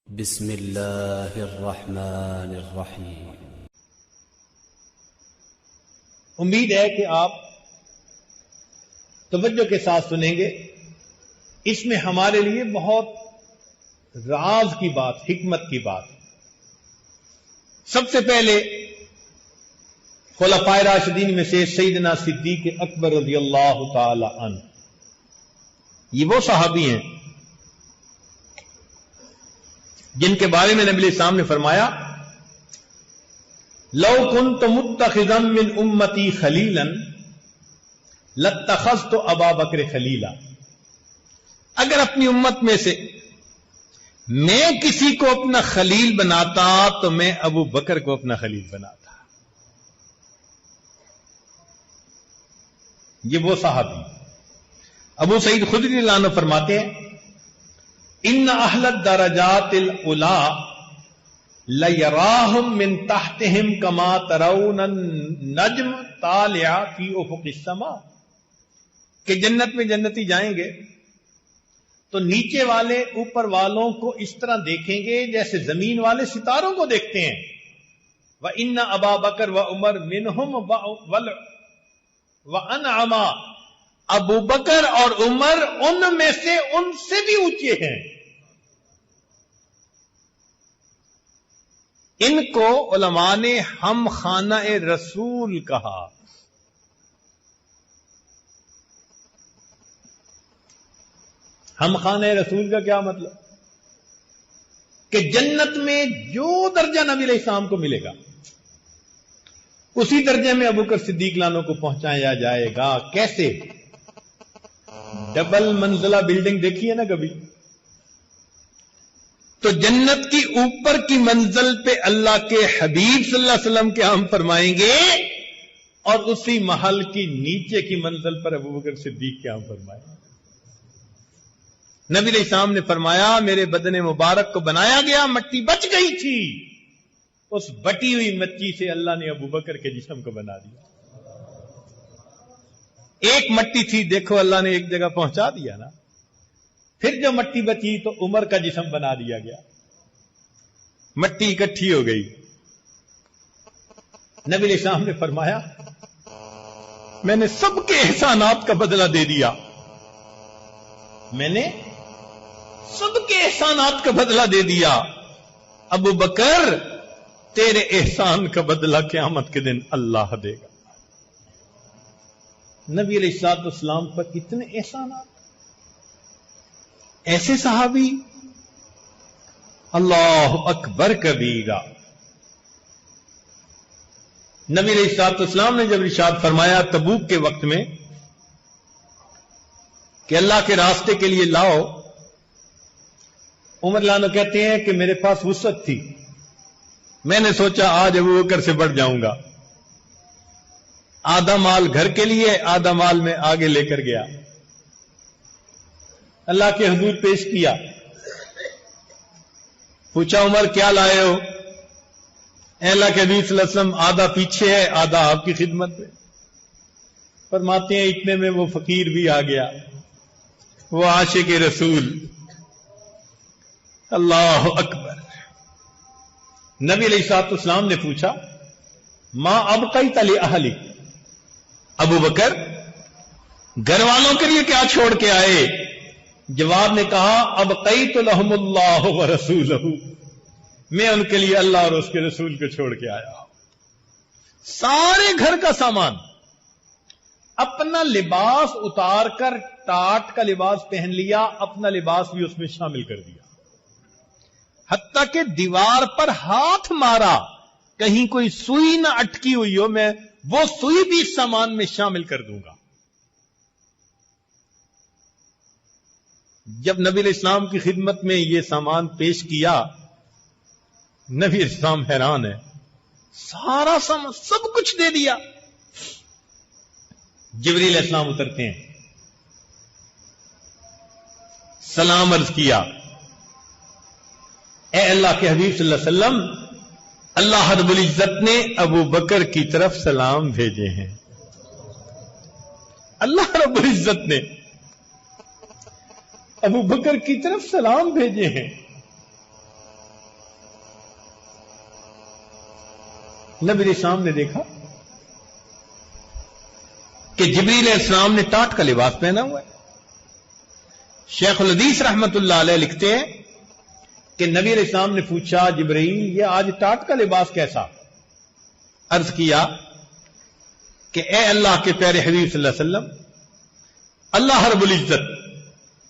بسم اللہ الرحمن الرحیم۔ امید ہے کہ آپ توجہ کے ساتھ سنیں گے۔ اس میں ہمارے لیے بہت راز کی بات، حکمت کی بات۔ سب سے پہلے خلفائے راشدین میں سے سیدنا صدیق اکبر رضی اللہ تعالی عنہ، یہ وہ صحابی ہیں جن کے بارے میں نبی علیہ السلام نے فرمایا لو كنت متخذا من امتی خلیلا لاتخذت ابا بکر خلیلا، اگر اپنی امت میں سے میں کسی کو اپنا خلیل بناتا تو میں ابو بکر کو اپنا خلیل بناتا۔ یہ وہ صحابی ابو سعید خدری رضی اللہ عنہ فرماتے ہیں ان اہل الدرجات العلی لیراہم من تحتہم کما ترون النجم طالع فی افق السماء، کہ جنت میں جنتی جائیں گے تو نیچے والے اوپر والوں کو اس طرح دیکھیں گے جیسے زمین والے ستاروں کو دیکھتے ہیں۔ وَإِنَّ أَبَا بَكْرَ وَعُمَرْ مِنْهُمْ وَأَنْعَمَا، ابو بکر اور عمر ان میں سے ان سے بھی اونچے ہیں۔ ان کو علماء نے ہم خانہ رسول کہا۔ ہم خانہ رسول کا کیا مطلب؟ کہ جنت میں جو درجہ نبی علیہ السلام کو ملے گا اسی درجے میں ابو بکر صدیق لانوں کو پہنچایا جائے گا۔ کیسے؟ ڈبل منزلہ بلڈنگ دیکھی ہے نا کبھی؟ تو جنت کی اوپر کی منزل پہ اللہ کے حبیب صلی اللہ علیہ وسلم کے ہم فرمائیں گے، اور اسی محل کی نیچے کی منزل پر ابو بکر صدیق کے ہم فرمائیں گے۔ نبی علیہ السلام نے فرمایا میرے بدن مبارک کو بنایا گیا، مٹی بچ گئی تھی، اس بٹی ہوئی مٹی سے اللہ نے ابو بکر کے جسم کو بنا دیا۔ ایک مٹی تھی، دیکھو اللہ نے ایک جگہ پہنچا دیا نا۔ پھر جو مٹی بچی تو عمر کا جسم بنا دیا گیا، مٹی اکٹھی ہو گئی۔ نبی علیہ السلام نے فرمایا میں نے سب کے احسانات کا بدلہ دے دیا، میں نے سب کے احسانات کا بدلہ دے دیا، ابو بکر تیرے احسان کا بدلہ قیامت کے دن اللہ دے گا۔ نبی علیہ الصلوۃ والسلام پر اتنے احسانات، ایسے صحابی، اللہ اکبر کبیرہ۔ نبی علیہ الصلوۃ والسلام نے جب ارشاد فرمایا تبوک کے وقت میں کہ اللہ کے راستے کے لیے لاؤ، عمر لانو کہتے ہیں کہ میرے پاس وسعت تھی، میں نے سوچا آج ابو بکر سے بڑھ جاؤں گا، آدھا مال گھر کے لیے آدھا مال میں آگے لے کر گیا، اللہ کے حضور پیش کیا، پوچھا عمر کیا لائے ہو؟ اے اللہ کے حبیب صلی اللہ علیہ وسلم آدھا پیچھے ہے آدھا آپ کی خدمت میں۔ فرماتے ہیں اتنے میں وہ فقیر بھی آ گیا، وہ عاشق رسول۔ اللہ اکبر۔ نبی علیہ الصلوۃ والسلام نے پوچھا ما ابقیت لأہلک، ابو بکر گھر والوں کے لیے کیا چھوڑ کے آئے؟ جواب نے کہا ابقیت لہم اللہ ورسولہ، میں ان کے لیے اللہ اور اس کے رسول کو چھوڑ کے آیا۔ سارے گھر کا سامان، اپنا لباس اتار کر ٹاٹ کا لباس پہن لیا، اپنا لباس بھی اس میں شامل کر دیا، حتیٰ کہ دیوار پر ہاتھ مارا کہیں کوئی سوئی نہ اٹکی ہوئی ہو، میں وہ سوئی بھی اس سامان میں شامل کر دوں گا۔ جب نبی علیہ السلام کی خدمت میں یہ سامان پیش کیا، نبی علیہ السلام حیران ہے، سارا سامان سب کچھ دے دیا۔ جبریل علیہ السلام اترتے ہیں، سلام عرض کیا، اے اللہ کے حبیب صلی اللہ علیہ وسلم، اللہ رب العزت نے ابو بکر کی طرف سلام بھیجے ہیں۔ اللہ رب العزت نے ابو بکر کی طرف سلام بھیجے ہیں۔ نبی علیہ السلام نے دیکھا کہ جبریل علیہ السلام نے ٹاٹ کا لباس پہنا ہوا ہے. شیخ الحدیث رحمت اللہ علیہ لکھتے ہیں کہ نبی علیہ السلام نے پوچھا جبرائیل یہ آج ٹاٹ کا لباس کیسا؟ عرض کیا کہ اے اللہ کے پیارے حبیب صلی اللہ علیہ وسلم، اللہ رب العزت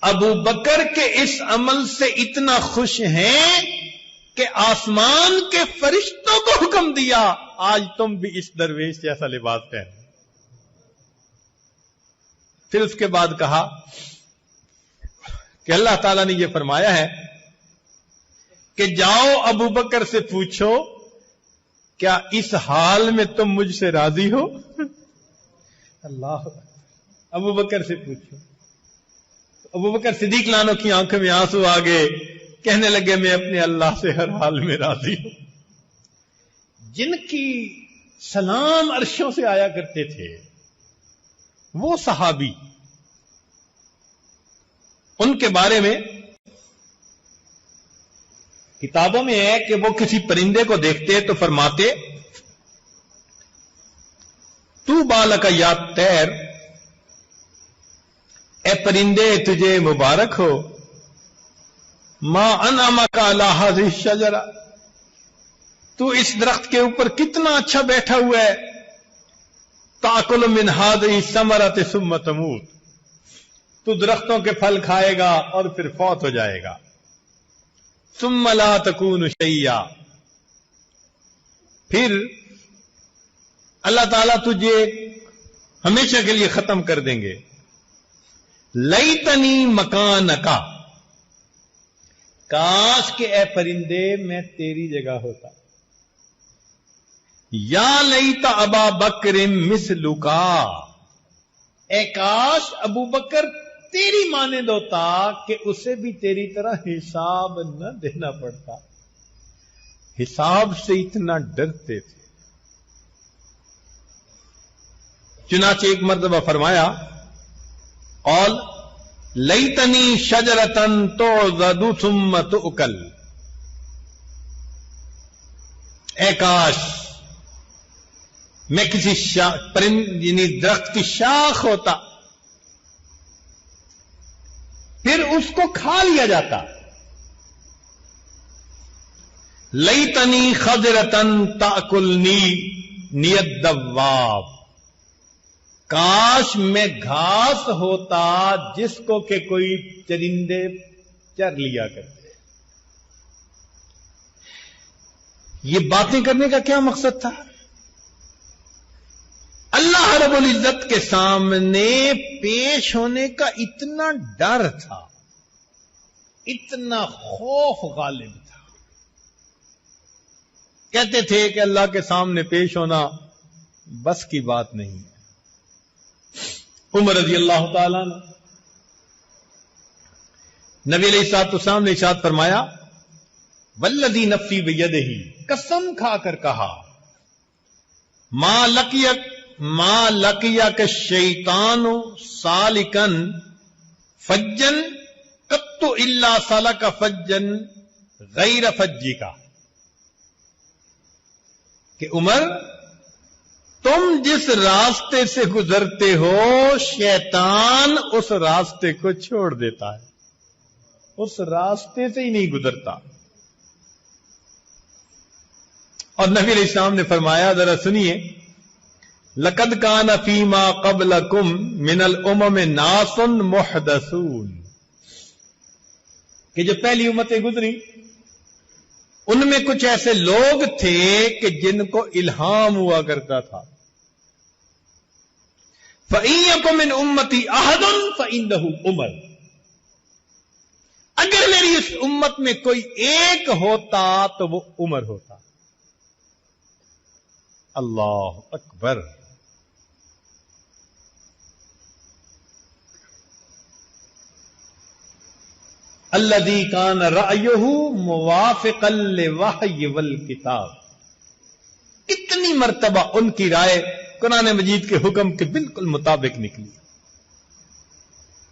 ابو بکر کے اس عمل سے اتنا خوش ہیں کہ آسمان کے فرشتوں کو حکم دیا آج تم بھی اس درویش جیسا لباس پہنو. پھر اس کے بعد کہا کہ اللہ تعالیٰ نے یہ فرمایا ہے کہ جاؤ ابو بکر سے پوچھو کیا اس حال میں تم مجھ سے راضی ہو؟ اللہ، ابو بکر سے پوچھو. ابو بکر صدیق لانو کی آنکھوں میں آنسو آ گئے، کہنے لگے میں اپنے اللہ سے ہر حال میں راضی ہوں. جن کی سلام عرشوں سے آیا کرتے تھے وہ صحابی، ان کے بارے میں کتابوں میں ہے کہ وہ کسی پرندے کو دیکھتے تو فرماتے تو بالک یا طیر، اے پرندے تجھے مبارک ہو، ما انعمک علی ھذہ الشجرہ، تو اس درخت کے اوپر کتنا اچھا بیٹھا ہوا ہے، تاکل من ھذہ الثمرۃ ثم تموت، تو درختوں کے پھل کھائے گا اور پھر فوت ہو جائے گا. ثم لا تکون شیئا، پھر اللہ تعالیٰ تجھے ہمیشہ کے لیے ختم کر دیں گے. لیتنی مکانکا، کاش کہ اے پرندے میں تیری جگہ ہوتا. یا لیت ابا بکر مثلکا، اے کاش ابو بکر تیری مانند ہوتا کہ اسے بھی تیری طرح حساب نہ دینا پڑتا. حساب سے اتنا ڈرتے تھے. چنانچہ ایک مرتبہ فرمایا قال لیتنی شجرۃ تعضد ثم تؤکل، اے کاش میں کسی پرند یعنی درخت کی شاخ ہوتا پھر اس کو کھا لیا جاتا. لیتنی خضرۃ تأکلنی الدواب، کاش میں گھاس ہوتا جس کو کہ کوئی چرندے چر لیا کرتے. یہ باتیں کرنے کا کیا مقصد تھا؟ اللہ رب العزت کے سامنے پیش ہونے کا اتنا ڈر تھا، اتنا خوف غالب تھا. کہتے تھے کہ اللہ کے سامنے پیش ہونا بس کی بات نہیں ہے. عمر رضی اللہ تعالیٰ عنہ، نبی علیہ الصلوۃ والسلام نے ارشاد فرمایا والذی نفسی بیدہ، قسم کھا کر کہا ما لقیک الشیطان سالکن فجن قط الا سلک فجن غیر فجی کا، کہ عمر تم جس راستے سے گزرتے ہو شیطان اس راستے کو چھوڑ دیتا ہے، اس راستے سے ہی نہیں گزرتا. اور نبی علیہ السلام نے فرمایا ذرا سنیے، لقد کان فیما قبلکم من الامم ناس محدثون، کہ جو پہلی امتیں گزری ان میں کچھ ایسے لوگ تھے کہ جن کو الہام ہوا کرتا تھا. فَإِن يَكُن مِّنْ أُمَّتِي أَحَدٌ فَإِنَّهُ عُمَرٌ، اگر میری اس امت میں کوئی ایک ہوتا تو وہ عمر ہوتا. اللہ اکبر. الذی کان رأیہ موافقا للوحی والکتاب، کتنی مرتبہ ان کی رائے قرآن مجید کے حکم کے بالکل مطابق نکلی.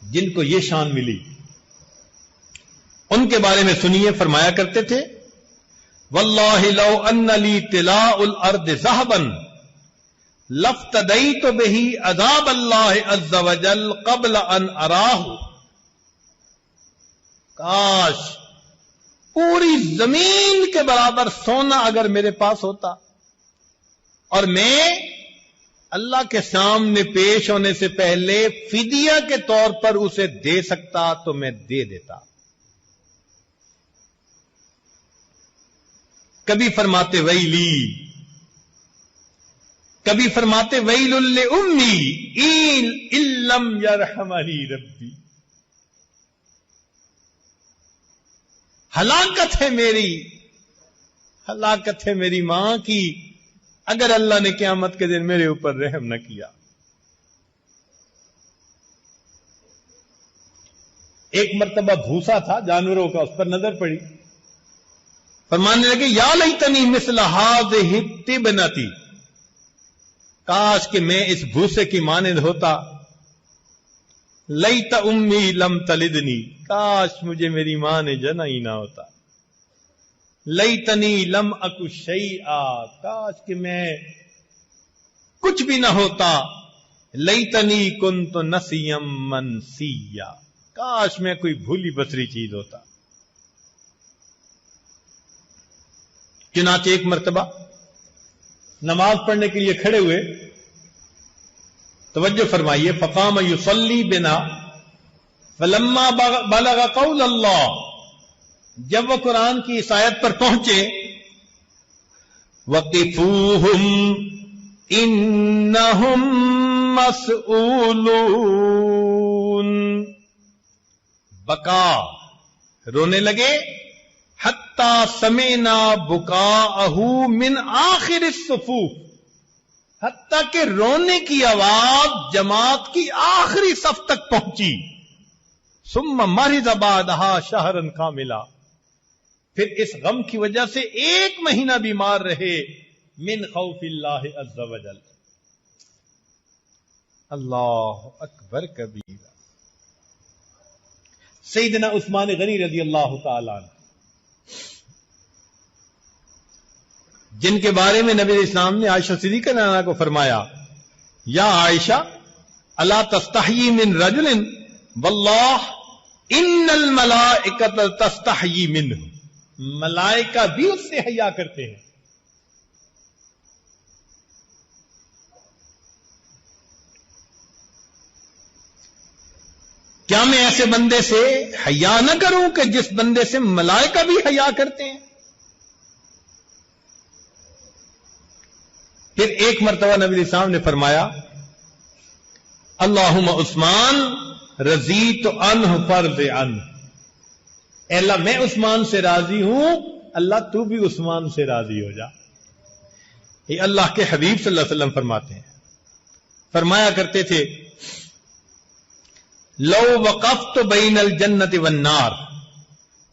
جن کو یہ شان ملی ان کے بارے میں سنیے، فرمایا کرتے تھے واللہ لو ان لی طلاء الارض ذهبا لفتدیت بہ عذاب اللہ عز وجل قبل ان اراہ. کاش پوری زمین کے برابر سونا اگر میرے پاس ہوتا اور میں اللہ کے سامنے پیش ہونے سے پہلے فدیہ کے طور پر اسے دے سکتا تو میں دے دیتا. کبھی فرماتے ویلی، کبھی فرماتے ویل لأمی ان لم یرحمنی ربی. ہلاکت ہے میری، ہلاکت ہے میری ماں کی اگر اللہ نے قیامت کے دن میرے اوپر رحم نہ کیا. ایک مرتبہ بھوسا تھا جانوروں کا، اس پر نظر پڑی، فرمانے لگے یا لیتنی مثل ہذہ التبنتی، کاش کہ میں اس بھوسے کی مانند ہوتا. لیت امی لم تلدنی، کاش مجھے میری ماں نے جنا ہی نہ ہوتا. لیتنی لم اکو شیئا، کاش کہ میں کچھ بھی نہ ہوتا. لیتنی کنت نسیم منسیا، کاش میں کوئی بھولی بسری چیز ہوتا. چنانچہ ایک مرتبہ نماز پڑھنے کے لیے کھڑے ہوئے، توجہ فرمائیے، فقام یصلی بنا فلما بلغ قول اللہ، جب وہ قرآن کی اس آیت پر پہنچے، وقفوہم انہم مسئولون، بکا، رونے لگے، حتی سمعنا بکاءہ من آخر الصفوف، حتیٰ کہ رونے کی آواز جماعت کی آخری صف تک پہنچی. ثم مرض بعدہا شہرا کاملا، پھر اس غم کی وجہ سے 1 مہینہ بیمار رہے. من خوف اللہ عز وجل. اللہ اکبر کبیرہ. سیدنا عثمان غنی رضی اللہ تعالی عنہ، جن کے بارے میں نبی اسلام نے عائشہ صدیقہ نانا کو فرمایا، یا عائشہ الا تستحیی من رجل واللہ ان الملائکۃ تستحیی منہ، ملائکہ بھی اس سے حیا کرتے ہیں. کیا میں ایسے بندے سے حیا نہ کروں کہ جس بندے سے ملائکہ بھی حیا کرتے ہیں؟ پھر ایک مرتبہ نبی اسلام نے فرمایا، اللہم عثمان رضیت عنہ فرض عنہ، اے اللہ میں عثمان سے راضی ہوں، اللہ تو بھی عثمان سے راضی ہو جا. یہ اللہ کے حبیب صلی اللہ علیہ وسلم فرماتے ہیں، فرمایا کرتے تھے، لو وقفت بین الجنت والنار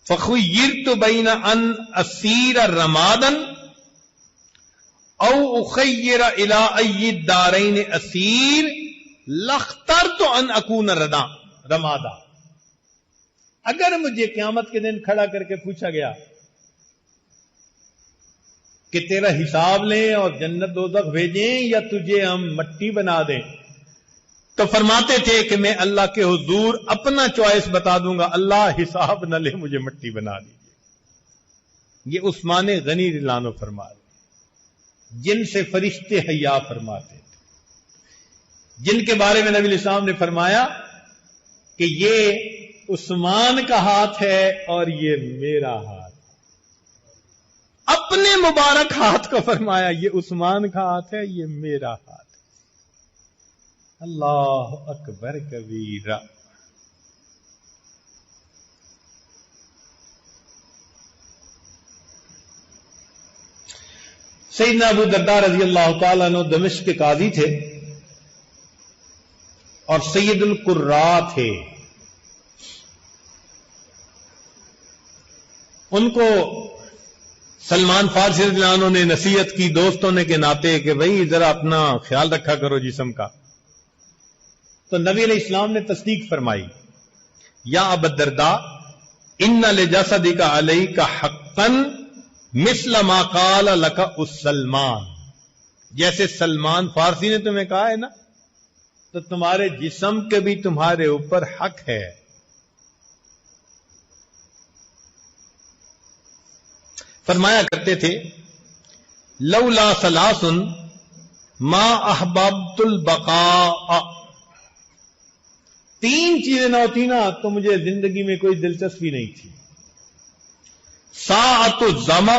فخیرت بین ان اسیر رمادا او اخیر الی ای الدارین اسیر لاخترت ان اکون رمادا. اگر مجھے قیامت کے دن کھڑا کر کے پوچھا گیا کہ تیرا حساب لیں اور جنت دوزخ بھیجیں یا تجھے ہم مٹی بنا دیں، تو فرماتے تھے کہ میں اللہ کے حضور اپنا چوائس بتا دوں گا، اللہ حساب نہ لے مجھے مٹی بنا دیجیے. یہ عثمان غنی رضی اللہ عنہ فرما رہے، جن سے فرشتے حیا فرماتے تھے، جن کے بارے میں نبی اسلام نے فرمایا کہ یہ عثمان کا ہاتھ ہے اور یہ میرا ہاتھ. اپنے مبارک ہاتھ کو فرمایا، یہ عثمان کا ہاتھ ہے، یہ میرا ہاتھ. اللہ اکبر کبیرہ. سیدنا ابو درداء رضی اللہ تعالیٰ عنہ دمشق کے قاضی تھے اور سید القراء تھے. ان کو سلمان فارسی رضی اللہ عنہ نے نصیحت کی دوستوں نے کے ناطے کہ بھئی ذرا اپنا خیال رکھا کرو جسم کا. تو نبی علیہ السلام نے تصدیق فرمائی، یا ابا الدرداء ان لجسدک علیک حقا مثل ما قال لک السلمان، جیسے سلمان فارسی نے تمہیں کہا ہے نا، تو تمہارے جسم کے بھی تمہارے اوپر حق ہے۔ فرمایا کرتے تھے لولا ثلاث ما احببت البقاء، تین چیزیں نہ ہوتی نا تو مجھے زندگی میں کوئی دلچسپی نہیں تھی۔ ساعت الظمأ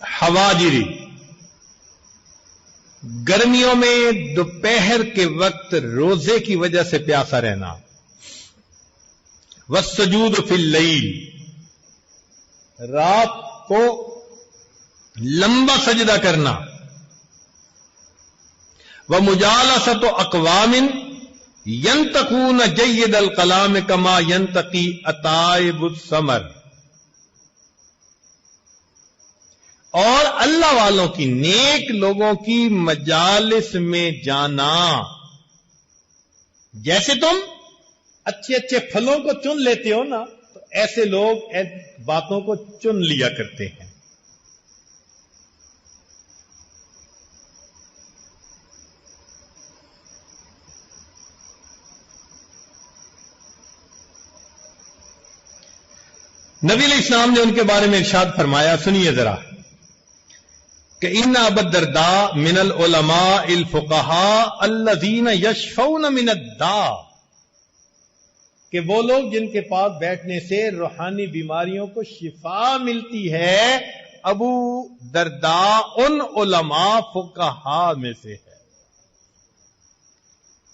حواجری، گرمیوں میں دوپہر کے وقت روزے کی وجہ سے پیاسا رہنا، والسجود فی اللیل، رات کو لمبا سجدہ کرنا، ومجالسۃ اقوام ینتقون جید الکلام کما ینتقی اطائب الثمر، اور اللہ والوں کی، نیک لوگوں کی مجالس میں جانا، جیسے تم اچھے اچھے پھلوں کو چن لیتے ہو نا، تو ایسے لوگ باتوں کو چن لیا کرتے ہیں۔ نبی علیہ السلام نے ان کے بارے میں ارشاد فرمایا، سنیے ذرا، کہ ان ابا الدرداء من العلماء الفقہاء الذین یشفون من الداء، کہ وہ لوگ جن کے پاس بیٹھنے سے روحانی بیماریوں کو شفا ملتی ہے، ابو درداء ان علماء فقہاء میں سے ہے۔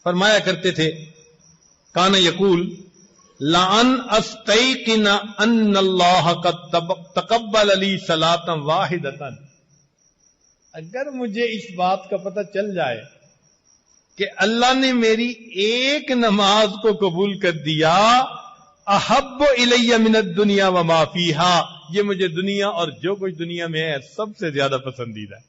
فرمایا کرتے تھے کان یقول لَأَنْ أَسْتَيْقِنَ أَنَّ اللَّهَ قَدْ تَقَبَّلَ لِي صَلَاةً وَاحِدَةً، اگر مجھے اس بات کا پتہ چل جائے کہ اللہ نے میری ایک نماز کو قبول کر دیا، احب الی من الدنیا وما فیہا، یہ مجھے دنیا اور جو کچھ دنیا میں ہے سب سے زیادہ پسندیدہ ہے۔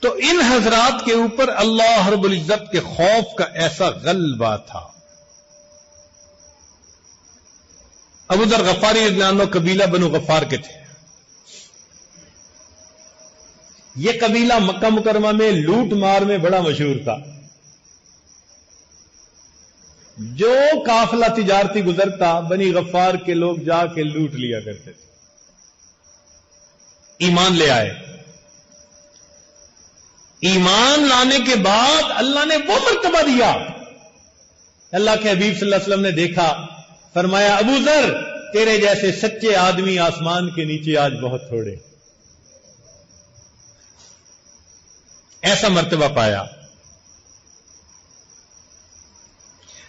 تو ان حضرات کے اوپر اللہ رب العزت کے خوف کا ایسا غلبہ تھا۔ ابو ذر غفاری رضی اللہ عنہ قبیلہ بنو غفار کے تھے۔ یہ قبیلہ مکہ مکرمہ میں لوٹ مار میں بڑا مشہور تھا۔ جو قافلہ تجارتی گزرتا بنی غفار کے لوگ جا کے لوٹ لیا کرتے تھے۔ ایمان لے آئے، ایمان لانے کے بعد اللہ نے وہ مرتبہ دیا، اللہ کے حبیب صلی اللہ علیہ وسلم نے دیکھا، فرمایا ابو ذر تیرے جیسے سچے آدمی آسمان کے نیچے آج بہت تھوڑے، ایسا مرتبہ پایا۔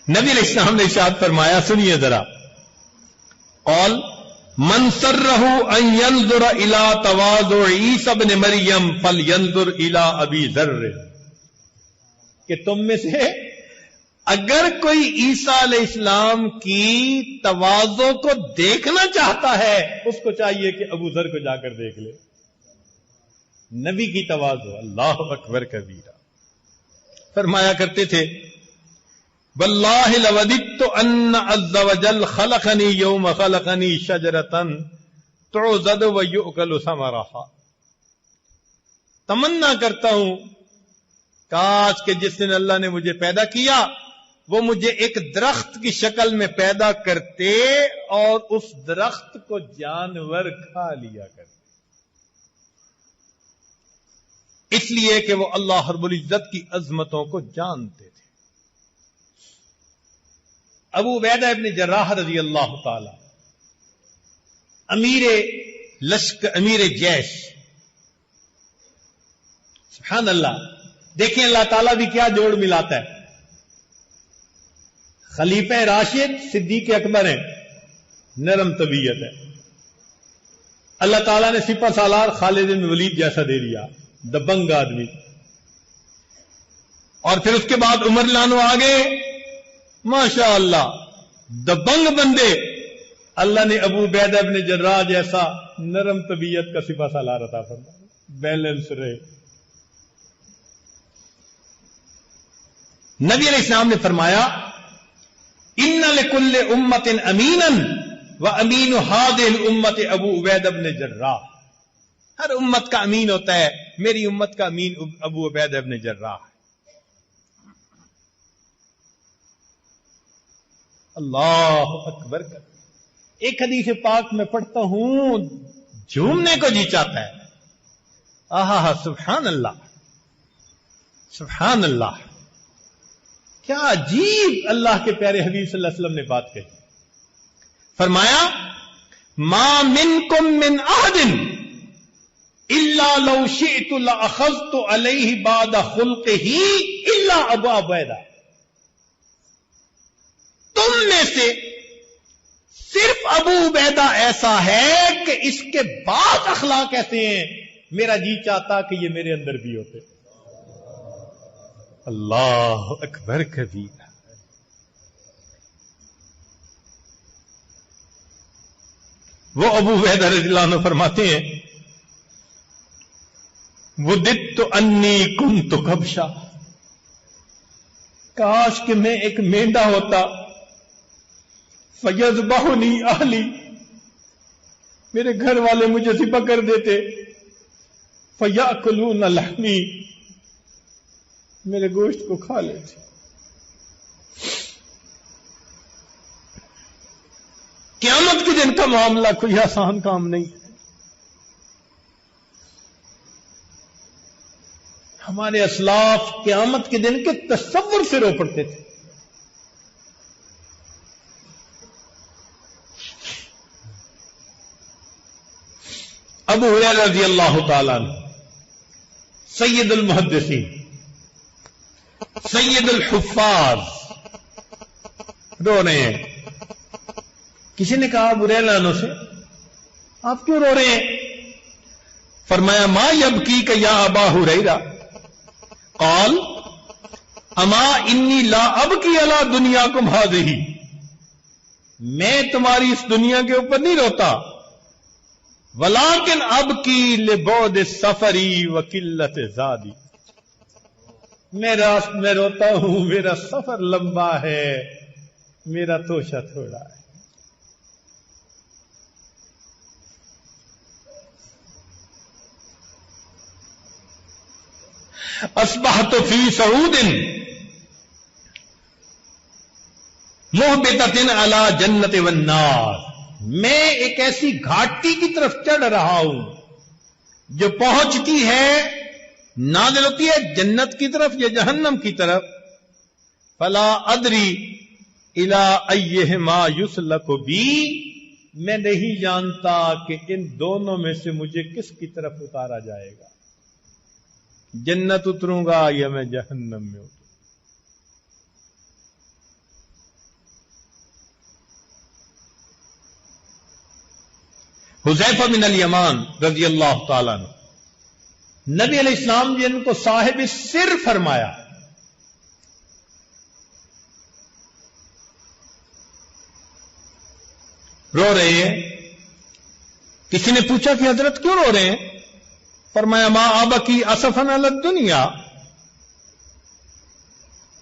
نبی علیہ السلام نے ارشاد فرمایا، سنیے ذرا، قال من سرہ ان ينظر الى تواضع عیسی ابن مریم فلینظر الى ابی ذر، کہ تم میں سے اگر کوئی عیسیٰ علیہ السلام کی تواضع کو دیکھنا چاہتا ہے، اس کو چاہیے کہ ابو ذر کو جا کر دیکھ لے۔ نبی کی تواضع، اللہ اکبر کبیرہ۔ فرمایا کرتے تھے واللہ لوددت ان عز وجل خلقنی یوم خلقنی شجرۃ تعضد ویؤکل ثمرها، تمنا کرتا ہوں کاش کہ جس دن اللہ نے مجھے پیدا کیا وہ مجھے ایک درخت کی شکل میں پیدا کرتے اور اس درخت کو جانور کھا لیا کرتے، اس لیے کہ وہ اللہ رب العزت کی عظمتوں کو جانتے تھے۔ ابو عبیدہ ابن جراح رضی اللہ تعالی امیر لشکر، امیر جیش، سبحان اللہ، دیکھیں اللہ تعالیٰ بھی کیا جوڑ ملاتا ہے۔ خلیفہ راشد صدیق اکبر ہیں، نرم طبیعت ہے، اللہ تعالیٰ نے سپہ سالار خالد بن ولید جیسا دے دیا، دبنگ آدمی، اور پھر اس کے بعد عمر لانو آگے، ماشاء اللہ دبنگ بندے، اللہ نے ابو عبیدہ ابن جراح جیسا نرم طبیعت کا سپہ سالار عطا فرمایا۔ بیلنس رہے. نبی علیہ السلام نے فرمایا ان لکل امت امینا وامین هذه الامت ابو عبیدہ بن جراح. ہر امت کا امین ہوتا ہے، میری امت کا امین ابو عبیدہ بن جراح. اللہ اکبر. ایک حدیث پاک میں پڑھتا ہوں جھومنے کو جی چاہتا ہے. آہا سبحان اللہ سبحان اللہ. کیا عجیب اللہ کے پیارے حبیب صلی اللہ علیہ وسلم نے بات کہی. فرمایا ما منکم من احد الا لو شئت لاخذت علیہ بعد خلقہ الا ابا عبیدہ. تم میں سے صرف ابو عبیدہ ایسا ہے کہ اس کے بعد اخلاق ایسے ہیں میرا جی چاہتا کہ یہ میرے اندر بھی ہوتے. اللہ اکبر کبیر. وہ ابو عبیدہ رضی اللہ عنہ فرماتے ہیں وَدِدْتُ أَنِّي كُنْتُ كَبْشًا. کاش کہ میں ایک مینڈا ہوتا. فَيَذْبَحُنِي أَهْلِي. میرے گھر والے مجھے ذبح کر دیتے. فَيَأْكُلُونَ لَحْمِي. میرے گوشت کو کھا لیتے. قیامت کے دن کا معاملہ کوئی آسان کام نہیں ہے. ہمارے اسلاف قیامت کے دن کے تصور سے رو پڑتے تھے. ابو ہریرہ رضی اللہ تعالیٰ عنہ سید المحدثین سید الحفاظ رو رہے ہیں. کسی نے کہا ابو ہریرہ عنہ سے آپ کیوں رو رہے ہیں؟ فرمایا ما یبکیک یا ابا ہریرہ قال اما انی لا ابکی علی دنیاکم ہذہ. میں تمہاری اس دنیا کے اوپر نہیں روتا ولیکن ابکی لبعد السفری وقلت زادی. میں روتا ہوں میرا سفر لمبا ہے میرا توشہ تھوڑا ہے. اصبحت فی صعود محبتۃ علی جنت والنار. میں ایک ایسی گھاٹی کی طرف چڑھ رہا ہوں جو پہنچتی ہے نازل ہوتی ہے جنت کی طرف یا جہنم کی طرف. فلا ادری الی ایہما یسلک بی. میں نہیں جانتا کہ ان دونوں میں سے مجھے کس کی طرف اتارا جائے گا. جنت اتروں گا یا میں جہنم میں اتروں. حذیفہ بن الیمان رضی اللہ تعالیٰ عنہ نبی علیہ السلام جن کو صاحب سر فرمایا رو رہے ہیں. کسی نے پوچھا کہ حضرت کیوں رو رہے ہیں؟ فرمایا ما ابکی اسفا علی الدنیا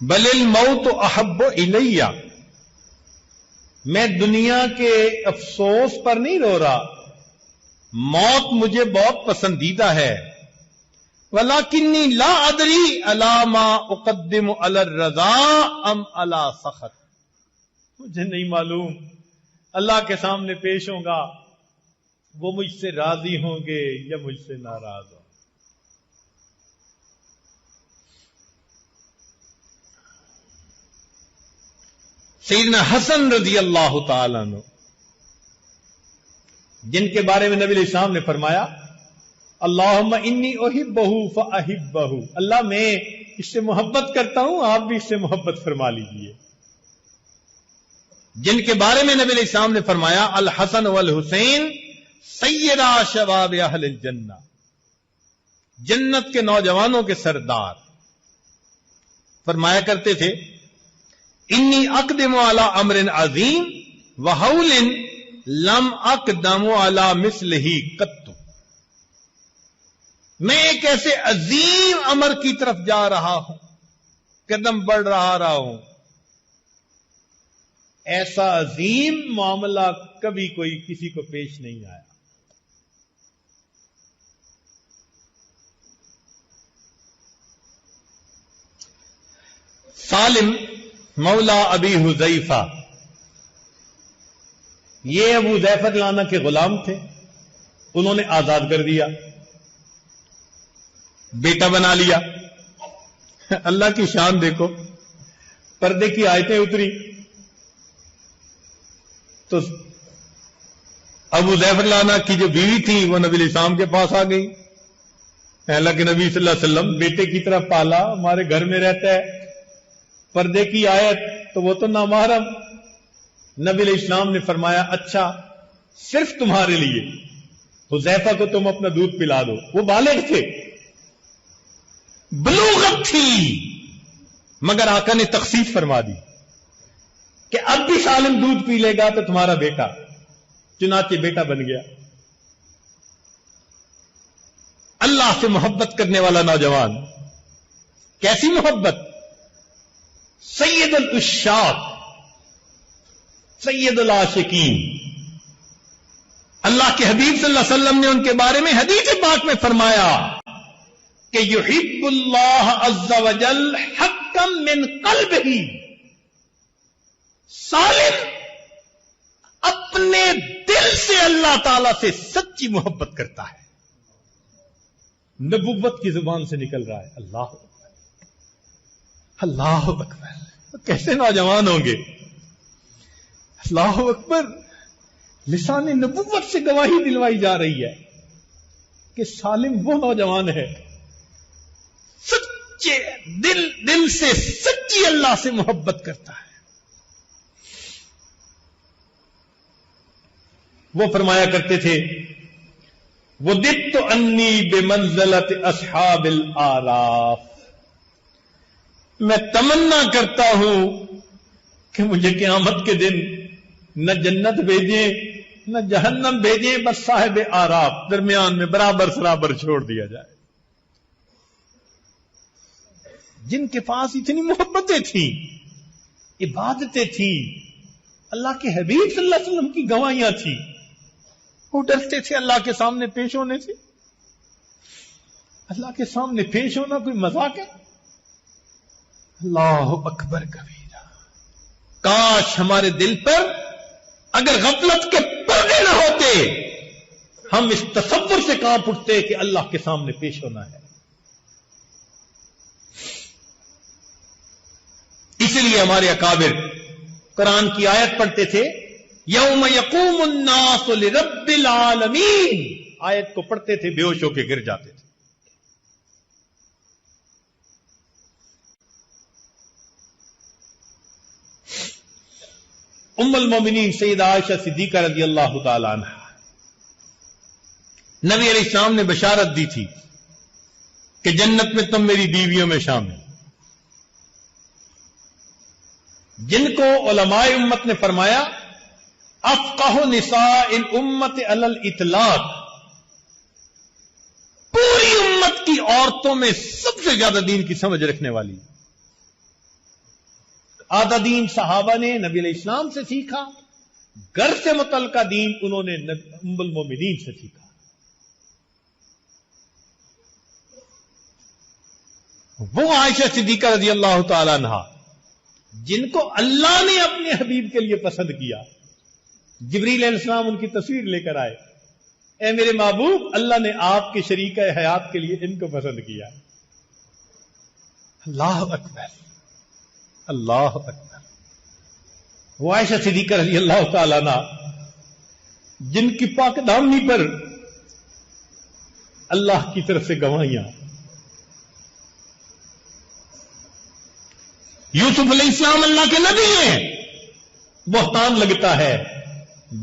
بل الموت احب الی. میں دنیا کے افسوس پر نہیں رو رہا، موت مجھے بہت پسندیدہ ہے. ولکنی لا ادری الی ما اقدم علی الرضا ام علی سخط. مجھے نہیں معلوم اللہ کے سامنے پیش ہوں گا وہ مجھ سے راضی ہوں گے یا مجھ سے ناراض ہوں. سیدنا حسن رضی اللہ تعالیٰ عنہ جن کے بارے میں نبی علیہ السلام نے فرمایا اللہم انی احبہ فاحبہ. اللہ میں اس سے محبت کرتا ہوں آپ بھی اس سے محبت فرما لیجئے. جن کے بارے میں نبی علیہ السلام نے فرمایا الحسن والحسین سیدہ شباب اہل الجنہ. جنت کے نوجوانوں کے سردار. فرمایا کرتے تھے انی اقدم علی امر عظیم وحول لم اقدم علی مثلہ قط. میں ایک ایسے عظیم امر کی طرف جا رہا ہوں، قدم بڑھ رہا ہوں، ایسا عظیم معاملہ کبھی کوئی کسی کو پیش نہیں آیا۔ سالم مولا ابی حذیفہ، یہ ابو حذیفہ لانا کے غلام تھے، انہوں نے آزاد کر دیا، بیٹا بنا لیا۔ اللہ کی شان دیکھو، پردے کی آیتیں اتری تو ابو حذیفہ لانا کی جو بیوی تھی وہ نبی علیہ السلام کے پاس آ گئی۔ اللہ کے نبی صلی اللہ علیہ وسلم، بیٹے کی طرف پالا، ہمارے گھر میں رہتا ہے، پردے کی آیت تو وہ تو نامحرم۔ نبی علیہ السلام نے فرمایا اچھا صرف تمہارے لیے حذیفہ کو تم اپنا دودھ پلا دو۔ وہ بالغ تھے، بلوغت تھی، مگر آقا نے تخفیف فرما دی کہ اب بھی سالم دودھ پی لے گا تو تمہارا بیٹا، چنانچہ بیٹا بن گیا۔ اللہ سے محبت کرنے والا نوجوان، کیسی محبت! سید العشاق، سید العاشقین، اللہ کے حبیب صلی اللہ علیہ وسلم نے ان کے بارے میں حدیث پاک میں فرمایا کہ یحب اللہ عز وجل حقا من قلبہ، سالم اپنے دل سے اللہ تعالی سے سچی محبت کرتا ہے۔ نبوت کی زبان سے نکل رہا ہے اللہ اکبر، اللہ اکبر، کیسے نوجوان ہوں گے! اللہ اکبر، لسان نبوت سے گواہی دلوائی جا رہی ہے کہ سالم وہ نوجوان ہے سچے دل سے سچی اللہ سے محبت کرتا ہے۔ وہ فرمایا کرتے تھے وَدِدْتُ أَنِّي بِمَنْزَلَةِ أَصْحَابِ الْآرَافِ، میں تمنا کرتا ہوں کہ مجھے قیامت کے دن نہ جنت بھیجیں نہ جہنم بھیجیں، بس صاحب آراف درمیان میں برابر سرابر چھوڑ دیا جائے، جن کے پاس اتنی محبتیں تھیں، عبادتیں تھیں، اللہ کے حبیب صلی اللہ علیہ وسلم کی گواہیاں تھیں، وہ ڈرتے تھے اللہ کے سامنے پیش ہونے سے۔ اللہ کے سامنے پیش ہونا کوئی مذاق ہے؟ اللہ اکبر کبیرہ، کاش ہمارے دل پر اگر غفلت کے پردے نہ ہوتے، ہم اس تصور سے کانپ اٹھتے کہ اللہ کے سامنے پیش ہونا ہے۔ اسی لیے ہمارے اکابر قرآن کی آیت پڑھتے تھے یوم یقوم الناس لرب العالمین، آیت کو پڑھتے تھے بے ہوش ہو کے گر جاتے تھے۔ ام المومنین سیدہ عائشہ صدیقہ رضی اللہ تعالی عنہ، نبی علیہ السلام نے بشارت دی تھی کہ جنت میں تم میری بیویوں میں شامل، جن کو علماء امت نے فرمایا افقہ نساء الامت علی الاطلاق، پوری امت کی عورتوں میں سب سے زیادہ دین کی سمجھ رکھنے والی۔ آدھا دین صحابہ نے نبی علیہ السلام سے سیکھا، گھر سے متعلقہ دین انہوں نے ام المومنین سے سیکھا۔ وہ عائشہ صدیقہ رضی اللہ تعالی عنہا جن کو اللہ نے اپنے حبیب کے لیے پسند کیا، جبریل علیہ السلام ان کی تصویر لے کر آئے، اے میرے محبوب، اللہ نے آپ کے شریک حیات کے لیے ان کو پسند کیا۔ اللہ اکبر، اللہ اکبر۔ وہ عائشہ صدیقہ رضی اللہ تعالیٰ عنہ جن کی پاک دامنی پر اللہ کی طرف سے گواہیاں، یوسف علیہ السلام اللہ کے نبی ہیں، بہتان لگتا ہے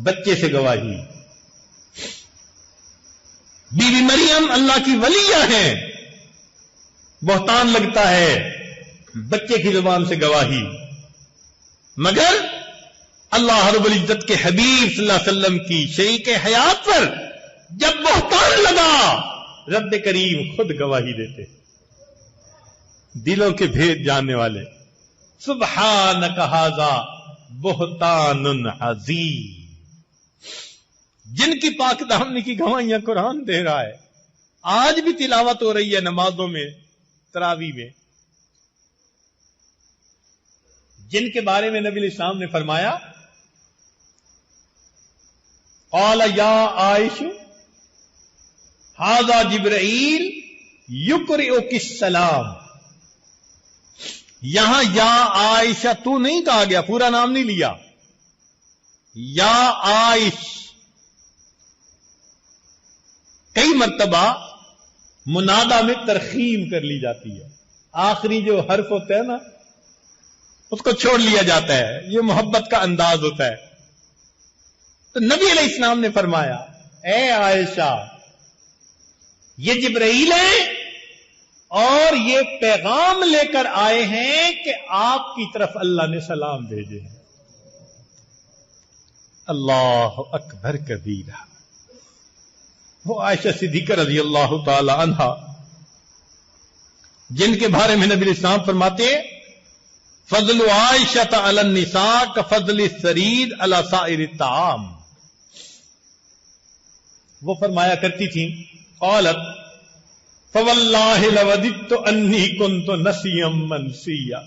بچے سے گواہی، بیوی مریم اللہ کی ولیہ ہیں، بہتان لگتا ہے بچے کی زبان سے گواہی، مگر اللہ رب العزت کے حبیب صلی اللہ علیہ وسلم کی شریک حیات پر جب بہتان لگا رب کریم خود گواہی دیتے، دلوں کے بھید جاننے والے. سبحانک ھذا بہتان عظیم. جن کی پاک دامنی کی گواہیاں قرآن دے رہا ہے. آج بھی تلاوت ہو رہی ہے نمازوں میں، تراویح میں، جن کے بارے میں نبی علیہ السلام نے فرمایا قال یا عائش ھذا جبرائیل یقرئک السلام. یہاں یا عائشہ تو نہیں کہا گیا، پورا نام نہیں لیا. یا عائش کئی مرتبہ منادا میں ترخیم کر لی جاتی ہے، آخری جو حرف ہوتا ہے نا اس کو چھوڑ لیا جاتا ہے، یہ محبت کا انداز ہوتا ہے. تو نبی علیہ السلام نے فرمایا اے عائشہ یہ جبرائیل ہیں اور یہ پیغام لے کر آئے ہیں کہ آپ کی طرف اللہ نے سلام بھیجے ہیں. اللہ اکبر کبیرہ. وہ عائشہ صدیقہ رضی اللہ تعالی عنہا جن کے بارے میں نبی علیہ السلام فرماتے ہیں فضل عائشہ علی النساء کفضل الثرید علی سائر الطعام. وہ فرمایا کرتی تھیں قالت فواللہ لوددت انی کنت نسیا منسیا.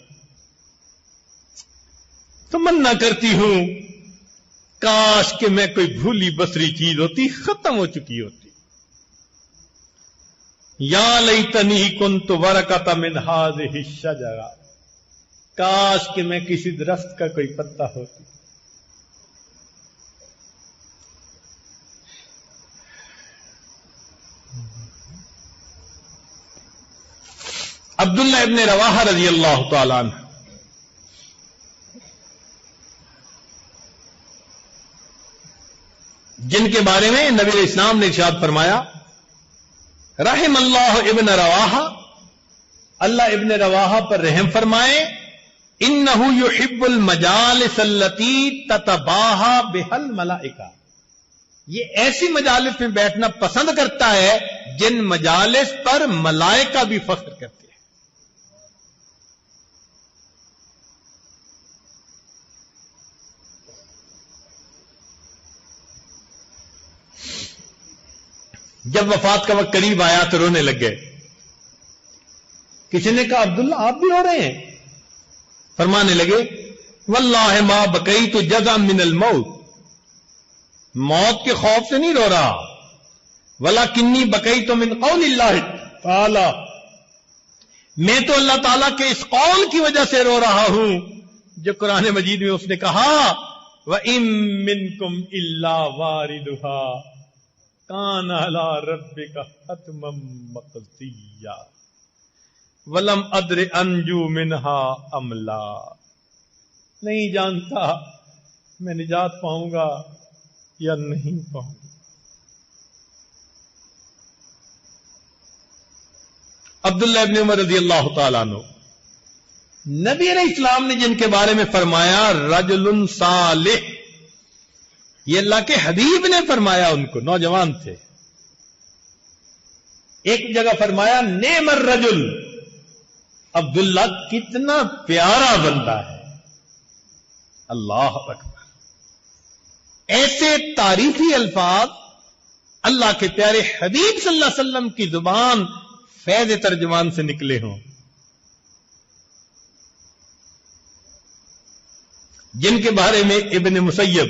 تمنا کرتی ہوں کاش کہ میں کوئی بھولی بسری چیز ہوتی، ختم ہو چکی ہوتی. یا لیتنی کنت ورقۃ من ھذہ الشجرہ. کاش کہ میں کسی درخت کا کوئی پتا ہوتی. عبداللہ ابن رواحہ رضی اللہ تعالی عنہ جن کے بارے میں نبی علیہ السلام نے ارشاد فرمایا رحم اللہ ابن رواحہ، اللہ ابن رواحہ پر رحم فرمائے. انہ یحب المجالس التی تتباہا بہا الملائکہ. یہ ایسی مجالس میں بیٹھنا پسند کرتا ہے جن مجالس پر ملائکہ بھی فخر کرتے ہیں. جب وفات کا وقت قریب آیا تو رونے لگ گئے. کسی نے کہا عبداللہ آپ بھی رو رہے ہیں؟ فرمانے لگے واللہ ما بکیت جزعا من الموت. موت کے خوف سے نہیں رو رہا، ولکنی بکیت من قول اللہ تعالی. میں تو اللہ تعالیٰ کے اس قول کی وجہ سے رو رہا ہوں جو قرآن مجید میں اس نے کہا وَإِن مِّنكُمْ إِلَّا وَارِدُهَا کان علی ربک حتما مقضیا ولم ادر انجو منہا ام لا. نہیں جانتا میں نجات پاؤں گا یا نہیں پاؤں گا. عبداللہ ابن عمر رضی اللہ تعالیٰ عنہ نبی علیہ السلام نے جن کے بارے میں فرمایا رجل صالح، یہ اللہ کے حبیب نے فرمایا، ان کو نوجوان تھے. ایک جگہ فرمایا نعم الرجل، عبداللہ کتنا پیارا بندہ ہے. اللہ اکبر. ایسے تعریفی الفاظ اللہ کے پیارے حبیب صلی اللہ علیہ وسلم کی زبان فیض ترجمان سے نکلے ہوں، جن کے بارے میں ابن مسیب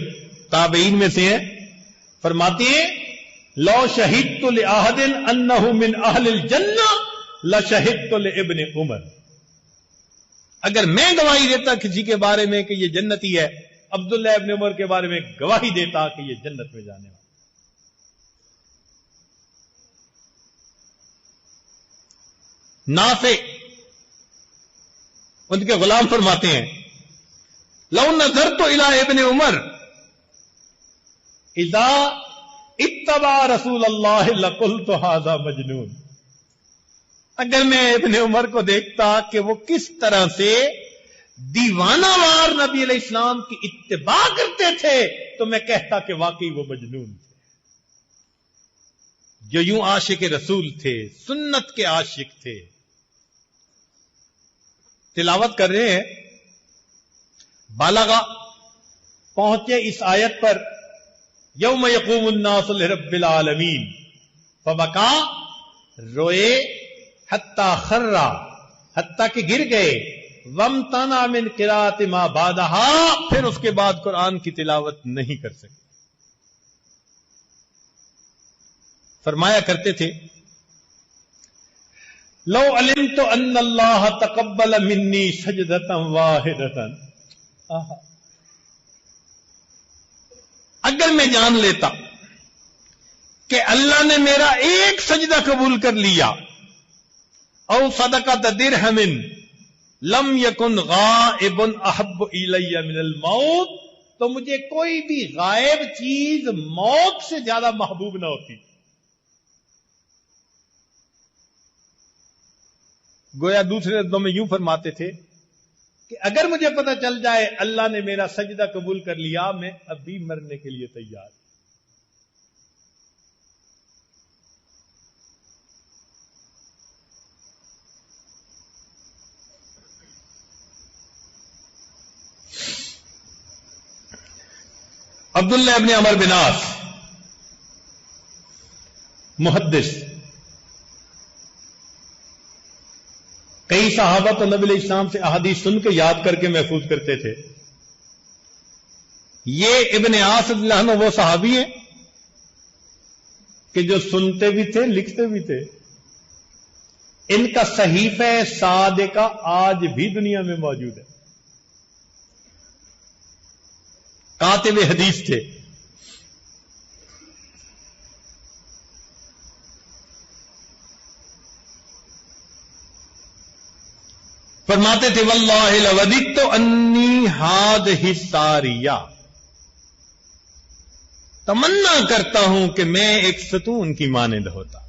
تابعین میں سے ہیں، فرماتے ہیں لو شہدت لأحد انہ من اہل الجنہ لشہدت لابن عمر. اگر میں گواہی دیتا کسی کے بارے میں کہ یہ جنتی ہے، عبداللہ ابن عمر کے بارے میں گواہی دیتا کہ یہ جنت میں جانے والا. نافع ان کے غلام فرماتے ہیں لو نظرت الی ابن عمر اذا اتبع رسول اللہ لقلت ھذا مجنون. اگر میں ابن عمر کو دیکھتا کہ وہ کس طرح سے دیوانہ وار نبی علیہ السلام کی اتباع کرتے تھے تو میں کہتا کہ واقعی وہ مجنون تھے. جو یوں عاشق رسول تھے، سنت کے عاشق تھے، تلاوت کر رہے ہیں، بالغا پہنچے اس آیت پر یوم یقوم الناس لرب العالمین فبکا، روئے، حتی خرا، حتی کہ گر گئے، وامتنع من قراءۃ ما بعدها، پھر اس کے بعد قرآن کی تلاوت نہیں کر سکے۔ فرمایا کرتے تھے لو علمت ان اللہ تقبل منی سجدۃ واحدۃ، اگر میں جان لیتا کہ اللہ نے میرا ایک سجدہ قبول کر لیا، او صدقۃ درہم لم یکن غائب احب الی من الموت، تو مجھے کوئی بھی غائب چیز موت سے زیادہ محبوب نہ ہوتی۔ گویا دوسرے لفظوں میں یوں فرماتے تھے کہ اگر مجھے پتہ چل جائے اللہ نے میرا سجدہ قبول کر لیا، میں ابھی مرنے کے لیے تیار۔ عبداللہ ابن عمر بن عاص محدث، کئی صحابہ تو نبی علیہ السلام سے احادیث سن کے یاد کر کے محفوظ کرتے تھے۔ یہ ابن عاص رضی اللہ عنہ وہ صحابی ہیں کہ جو سنتے بھی تھے، لکھتے بھی تھے۔ ان کا صحیفہ صادقہ آج بھی دنیا میں موجود ہے۔ کاتب حدیث تھے۔ فرماتے تھے واللہ لوددت انی ہذہ الساریہ، تمنا کرتا ہوں کہ میں ایک ستون کی مانند ہوتا۔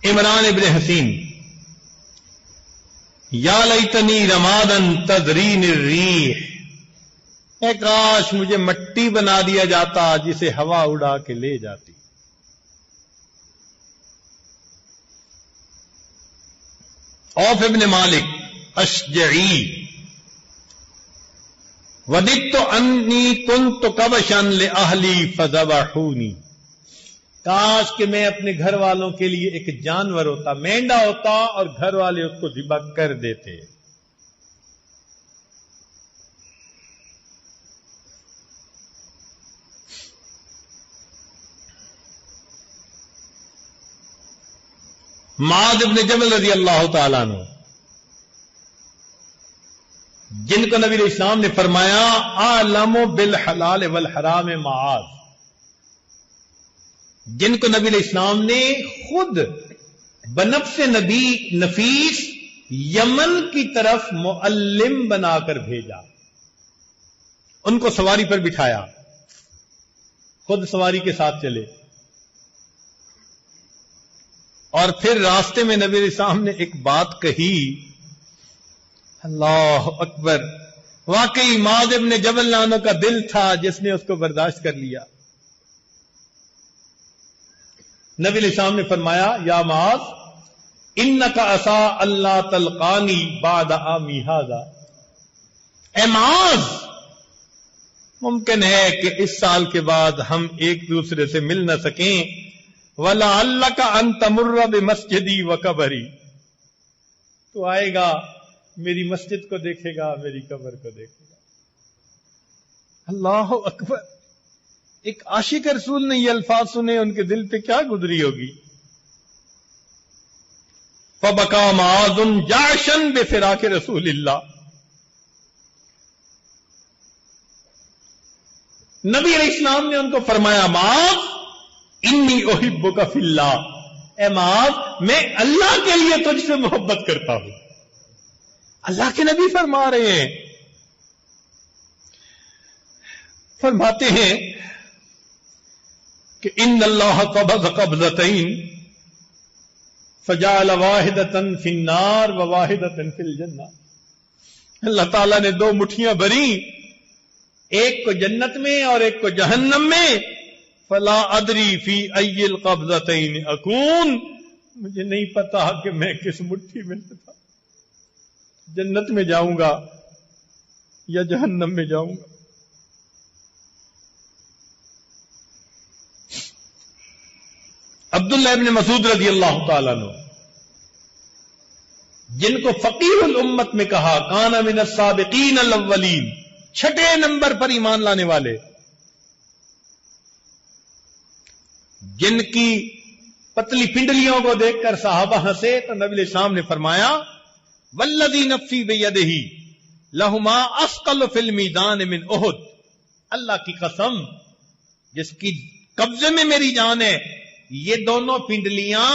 عمران ابن حسین، یا لیتنی رمادا تذرینی الریح، اے کاش مجھے مٹی بنا دیا جاتا جسے ہوا اڑا کے لے جاتی۔ عوف ابن مالک اشجعی، وددت انی کنت کبشا لأہلی فذبحونی، کاش کہ میں اپنے گھر والوں کے لیے ایک جانور ہوتا، مینڈا ہوتا، اور گھر والے اس کو ذبح کر دیتے۔ معاذ ابن جبل رضی اللہ تعالیٰ عنہ، جن کو نبی علیہ السلام نے فرمایا عالم بالحلال والحرام معاذ، جن کو نبی علیہ السلام نے خود بنفس نبی نفیس یمن کی طرف معلم بنا کر بھیجا، ان کو سواری پر بٹھایا، خود سواری کے ساتھ چلے، اور پھر راستے میں نبی علیہ السلام نے ایک بات کہی، اللہ اکبر، واقعی معاذ ابن جبل عنہ کا دل تھا جس نے اس کو برداشت کر لیا۔ نبی علیہ السلام نے فرمایا یا معاذ انک عسى اللہ تلقانی بعد عامی ھذا، اے معاذ ممکن ہے کہ اس سال کے بعد ہم ایک دوسرے سے مل نہ سکیں، وَلَعَلَّكَ أَن تَمُرَّ بِمَسْجِدِي وَقَبْرِي، تو آئے گا، میری مسجد کو دیکھے گا، میری قبر کو دیکھے گا۔ اللہ اکبر، ایک عاشق رسول نے یہ الفاظ سنے، ان کے دل پہ کیا گزری ہوگی۔ فَبَكَى مُعَاذٌ جَعْشًا بِفِرَاقِ رسول اللہ، نبی علیہ السلام نے ان کو فرمایا معاذ انی احبک فی اللہ، اے معاذ میں اللہ کے لیے تجھ سے محبت کرتا ہوں۔ اللہ کے نبی فرما رہے ہیں، فرماتے ہیں کہ ان اللہ قبض قبضتین فجعل واحدۃ فی النار وواحدۃ فی الجنہ، اللہ تعالیٰ نے دو مٹھیاں بھری، ایک کو جنت میں اور ایک کو جہنم میں. فلا ادری فی ای القبضتین اکون، مجھے نہیں پتا کہ میں کس مٹھی میں تھا، جنت میں جاؤں گا یا جہنم میں جاؤں گا. عبداللہ ابن مسعود رضی اللہ تعالیٰ عنہ، جن کو فقیر الامت میں کہا، کان من السابقین الاولین، چھٹے نمبر پر ایمان لانے والے، جن کی پتلی پنڈلیوں کو دیکھ کر صحابہ ہنسے تو نبی علیہ السلام نے فرمایا والذی نفسی بیدہ لہما اثقل فی المیزان من احد، اللہ کی قسم جس کی قبضے میں میری جان ہے، یہ دونوں پنڈلیاں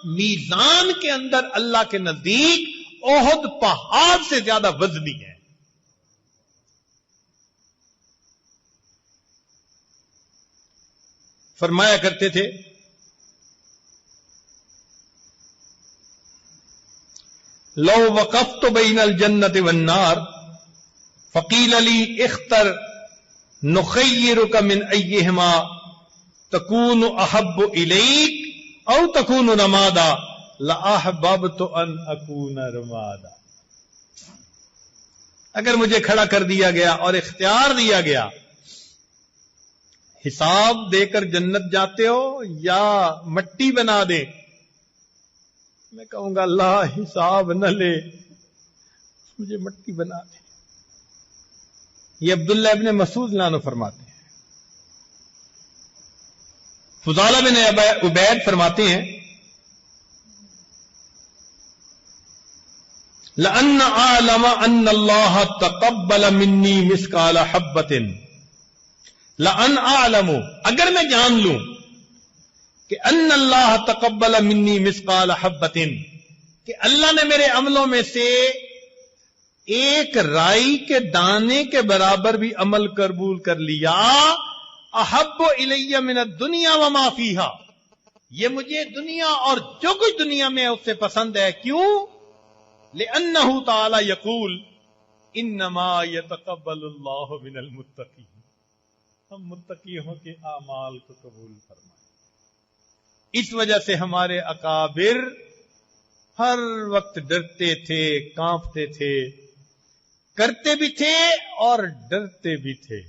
میزان کے اندر اللہ کے نزدیک احد پہاڑ سے زیادہ وزنی ہیں. فرمایا کرتے تھے لو وقفت بین الجنت والنار فقیل لی اختر نخیرک من ایہما تکون احب الیک او تکون رمادا لاحببت ان اکون رمادا. اگر مجھے کھڑا کر دیا گیا اور اختیار دیا گیا، حساب دے کر جنت جاتے ہو یا مٹی بنا دے، میں کہوں گا اللہ حساب نہ لے، مجھے مٹی بنا دے. یہ عبداللہ ابن مسعود لانو فرماتے ہیں. فضالہ بن عبید فرماتے ہیں لأن أعلم أن الله تقبل مني مثقال حبة، لأن أعلم، اگر میں جان لوں کہ ان اللہ تقبل منی مثقال حبۃ، کہ اللہ نے میرے عملوں میں سے ایک رائی کے دانے کے برابر بھی عمل قبول کر لیا، احب الی من الدنیا وما فیہا، یہ مجھے دنیا اور جو کچھ دنیا میں اس سے پسند ہے. کیوں؟ لأنہ تعالی یقول انما یتقبل اللہ من المتقین، ہم متقیوں کے اعمال کو قبول فرمائیں. اس وجہ سے ہمارے اکابر ہر وقت ڈرتے تھے، کانپتے تھے، کرتے بھی تھے اور ڈرتے بھی تھے.